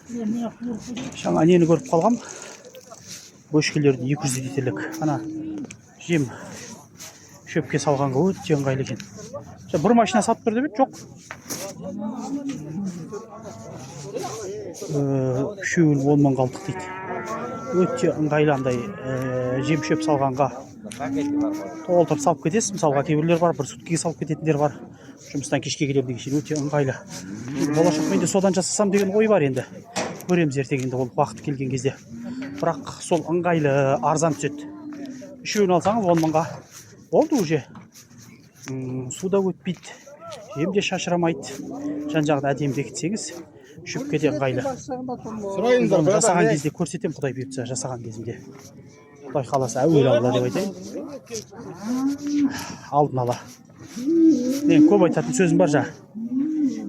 Жаңа нені көріп қалғам. Бөшкелерді 200 литрлік. Ана жем шөпке салғанға өте ыңғайлы екен. Бір машина сатып тұр деп еді, жоқ. Үшеуін 10 мың қалдық дейді. Өте ыңғайлы андай жем шөп салғанға толтырып салып кетесіз. Мысалға кейбіреулер бар, бір суткеге салып кететіндер бар. Жұмыстан кешке келем деген өте ыңғайлы. Болашақ менде содан жасасам деген ой бар енді. Көреміз ертеңінде ол уақыт келген кезде. Бірақ сол ыңғайлы арзан түседі. Үшеуін алсаңыз 10 мыңға болды уже. Суда өтпейді, жем де шашырамайды. Жан-жағын әдемі бекітсеңіз, шөпке де ыңғайлы. Жасаған кезде көрсетем, Құдай бұйыртса, жасаған кезімде. Құдай қаласа әуелі алла деп айтайын. Алдын ала. Мен көп айтатын сөзім бар жа.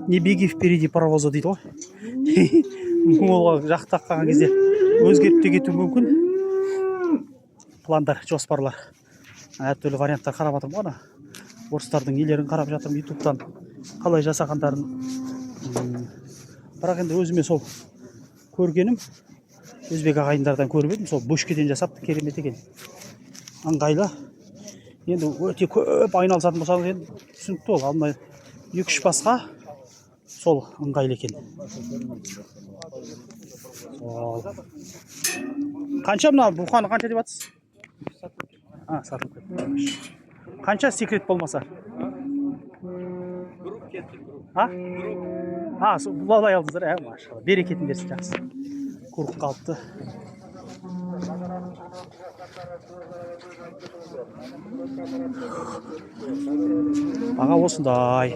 Не беги впереди паровоза дейді ғой. Ол жақта қалған кезде өзгеріп те кетуі мүмкін. Пландар, жоспарлар, әртүрлі варианттар қарап жатырмын ғана. Орыстардың нелерін қарап жатырмын ютубтан, қалай жасағандарын. Бірақ енді өзіме сол көргенім, өзбек ағайындардан көріп едім, сол бөшкеден жасапты, керемет екен. Ыңғайлы. Енді өте көп айналысатын болсаңыз, енді түсінікті ол. Алдына 2-3 басқа сол ыңғайлы екен. Қанша мына бұқаны қанша деп атсыз? Сатылып кетті. Қанша секрет болмаса? Бұлалай алдыңыздар, машалла. Берекетін берсін, жақсы. Құрық қалыпты. Баға осындай.